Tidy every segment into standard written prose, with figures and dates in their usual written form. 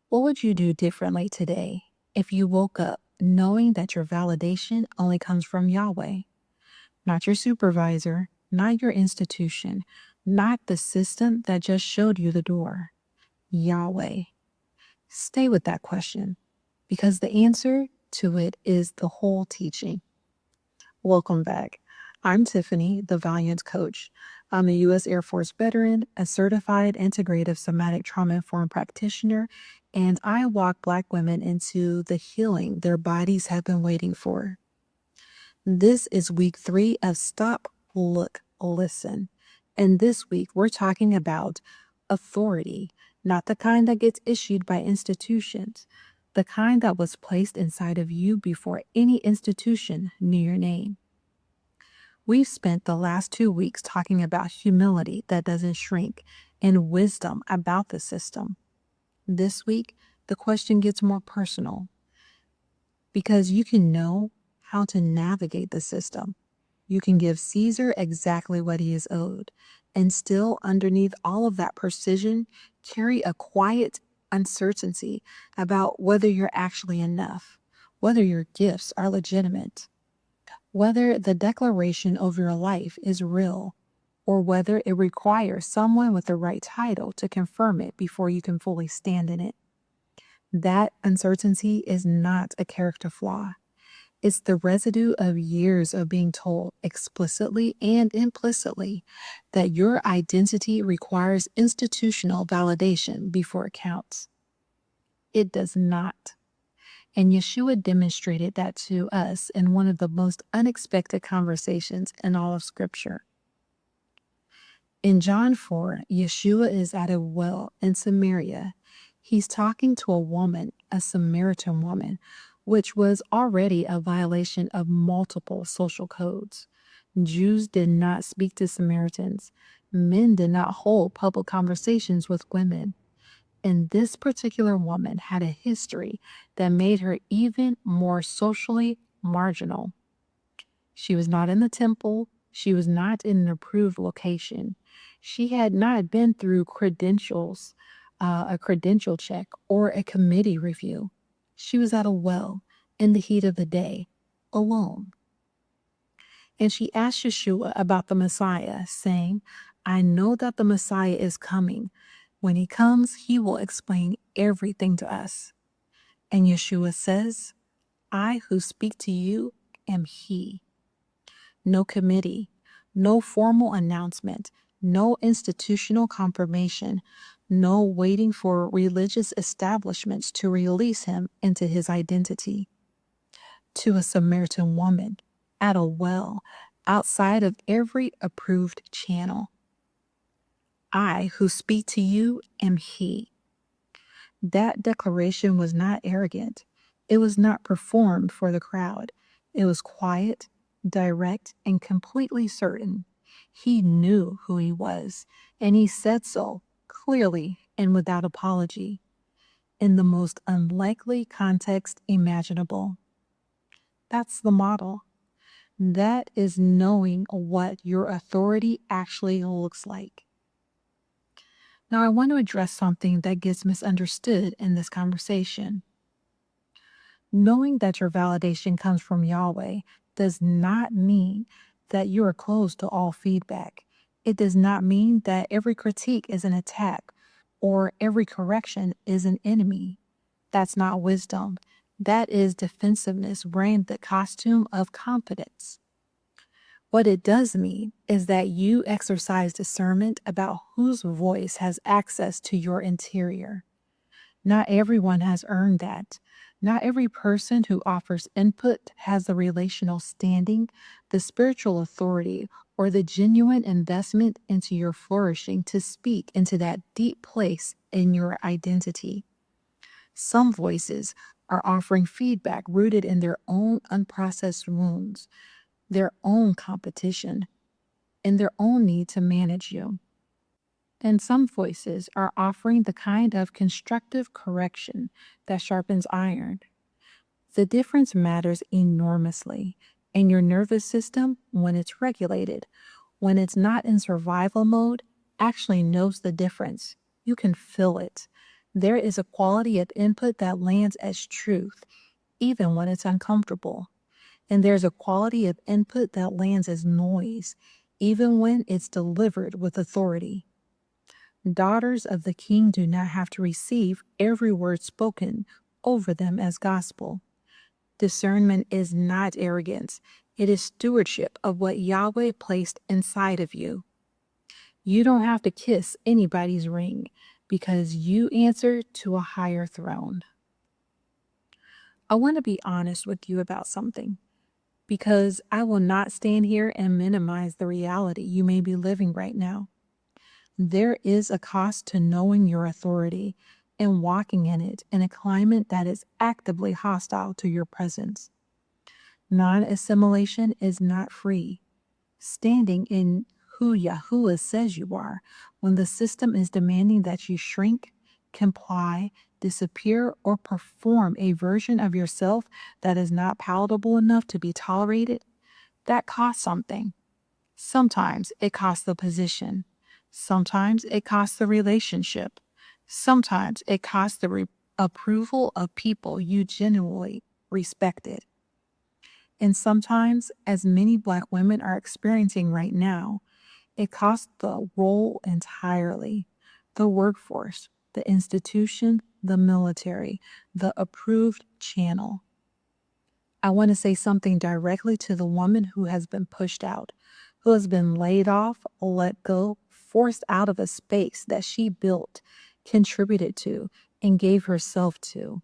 What would you do differently today if you woke up knowing that your validation only comes from Yahweh, not your supervisor, not your institution, not the system that just showed you the door? Yahweh. Stay with that question because the answer to it is the whole teaching. Welcome back. I'm Tiffany, the Valiant Coach. I'm a U.S. Air Force veteran, a certified integrative somatic trauma informed practitioner, and I walk Black women into the healing their bodies have been waiting for. This is week 3 of Stop, Look, Listen. And this week, we're talking about authority, not the kind that gets issued by institutions, the kind that was placed inside of you before any institution knew your name. We've spent the last 2 weeks talking about humility that doesn't shrink and wisdom about the system. This week, the question gets more personal because you can know how to navigate the system. You can give Caesar exactly what he is owed, and still, underneath all of that precision, carry a quiet uncertainty about whether you're actually enough, whether your gifts are legitimate, whether the declaration of your life is real, or whether it requires someone with the right title to confirm it before you can fully stand in it. That uncertainty is not a character flaw. It's the residue of years of being told explicitly and implicitly that your identity requires institutional validation before it counts. It does not. And Yeshua demonstrated that to us in one of the most unexpected conversations in all of Scripture. In John 4, Yeshua is at a well in Samaria. He's talking to a woman, a Samaritan woman, which was already a violation of multiple social codes. Jews did not speak to Samaritans. Men did not hold public conversations with women. And this particular woman had a history that made her even more socially marginal. She was not in the temple. She was not in an approved location. She had not been through a credential check, or a committee review. She was at a well in the heat of the day, alone. And she asked Yeshua about the Messiah, saying, I know that the Messiah is coming. When he comes, he will explain everything to us. And Yeshua says, I who speak to you am he. No committee, no formal announcement, no institutional confirmation, no waiting for religious establishments to release him into his identity. To a Samaritan woman at a well outside of every approved channel. I who speak to you am he. That declaration was not arrogant. It was not performed for the crowd. It was quiet, direct, and completely certain. He knew who he was, and he said so clearly and without apology, in the most unlikely context imaginable. That's the model. That is knowing what your authority actually looks like. Now, I want to address something that gets misunderstood in this conversation. Knowing that your validation comes from Yahweh does not mean that you are closed to all feedback. It does not mean that every critique is an attack or every correction is an enemy. That's not wisdom. That is defensiveness wearing the costume of confidence. What it does mean is that you exercise discernment about whose voice has access to your interior. Not everyone has earned that. Not every person who offers input has the relational standing, the spiritual authority, or the genuine investment into your flourishing to speak into that deep place in your identity. Some voices are offering feedback rooted in their own unprocessed wounds, their own competition, and their own need to manage you. And some voices are offering the kind of constructive correction that sharpens iron. The difference matters enormously, and your nervous system, when it's regulated, when it's not in survival mode, actually knows the difference. You can feel it. There is a quality of input that lands as truth, even when it's uncomfortable. And there's a quality of input that lands as noise, even when it's delivered with authority. Daughters of the king do not have to receive every word spoken over them as gospel. Discernment is not arrogance, it is stewardship of what Yahweh placed inside of you. You don't have to kiss anybody's ring because you answer to a higher throne. I want to be honest with you about something because I will not stand here and minimize the reality you may be living right now. There is a cost to knowing your authority and walking in it in a climate that is actively hostile to your presence. Non assimilation is not free. Standing in who Yahuwah says you are, when the system is demanding that you shrink, comply, disappear, or perform a version of yourself that is not palatable enough to be tolerated, that costs something. Sometimes it costs the position. Sometimes it costs the relationship. Sometimes it costs the approval of people you genuinely respected. And sometimes, as many Black women are experiencing right now, it costs the role entirely: the workforce, the institution, the military, the approved channel. I want to say something directly to the woman who has been pushed out, who has been laid off, let go, forced out of a space that she built, contributed to, and gave herself to.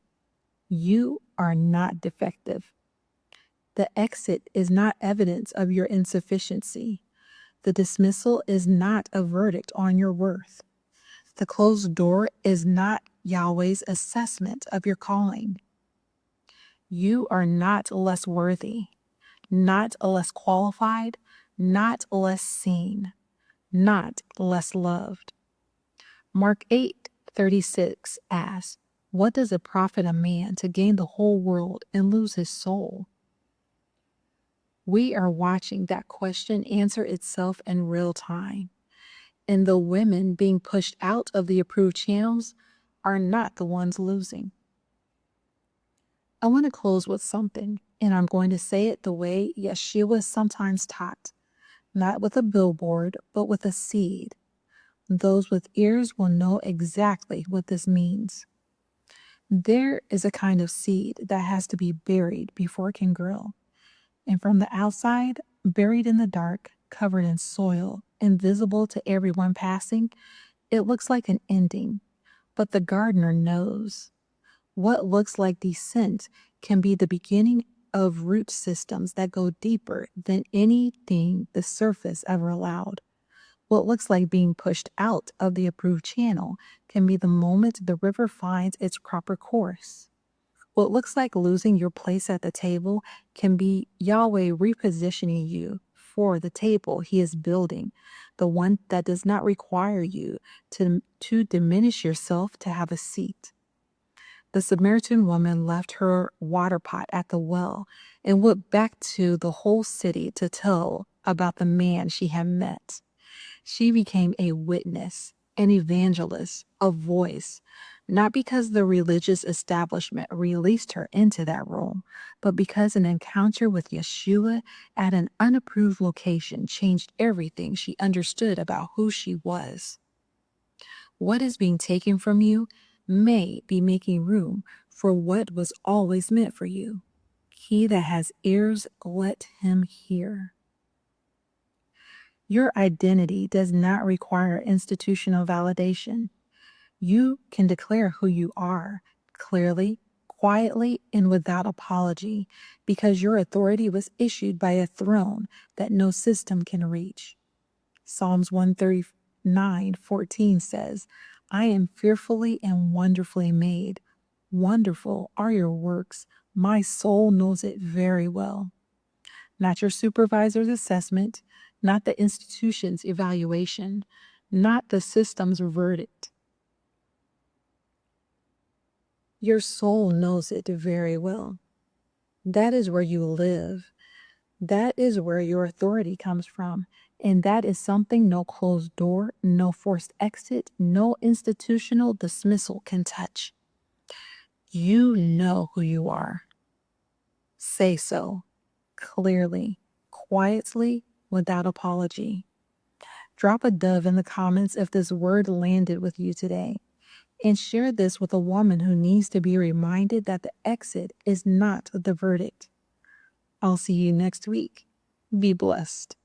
You are not defective. The exit is not evidence of your insufficiency. The dismissal is not a verdict on your worth. The closed door is not Yahweh's assessment of your calling. You are not less worthy, not less qualified, not less seen, not less loved. Mark 8:36 asks, "What does it profit a man to gain the whole world and lose his soul?" We are watching that question answer itself in real time. And the women being pushed out of the approved channels are not the ones losing. I want to close with something, and I'm going to say it the way Yeshua is sometimes taught, not with a billboard, but with a seed. Those with ears will know exactly what this means. There is a kind of seed that has to be buried before it can grow. And from the outside, buried in the dark, covered in soil, invisible to everyone passing, it looks like an ending. But the gardener knows. What looks like descent can be the beginning of root systems that go deeper than anything the surface ever allowed. What looks like being pushed out of the approved channel can be the moment the river finds its proper course. What looks like losing your place at the table can be Yahweh repositioning you for the table He is building, the one that does not require you to diminish yourself to have a seat. The Samaritan woman left her water pot at the well and went back to the whole city to tell about the man she had met. She became a witness, an evangelist, a voice, not because the religious establishment released her into that role, but because an encounter with Yeshua at an unapproved location changed everything she understood about who she was. What is being taken from you may be making room for what was always meant for you. He that has ears, let him hear. Your identity does not require institutional validation. You can declare who you are clearly, quietly, and without apology because your authority was issued by a throne that no system can reach. Psalms 139:14 says, "I am fearfully and wonderfully made. Wonderful are your works. My soul knows it very well." Not your supervisor's assessment, not the institution's evaluation, not the system's verdict. Your soul knows it very well. That is where you live. That is where your authority comes from. And that is something no closed door, no forced exit, no institutional dismissal can touch. You know who you are. Say so clearly, quietly, without apology. Drop a dove in the comments if this word landed with you today. And share this with a woman who needs to be reminded that the exit is not the verdict. I'll see you next week. Be blessed.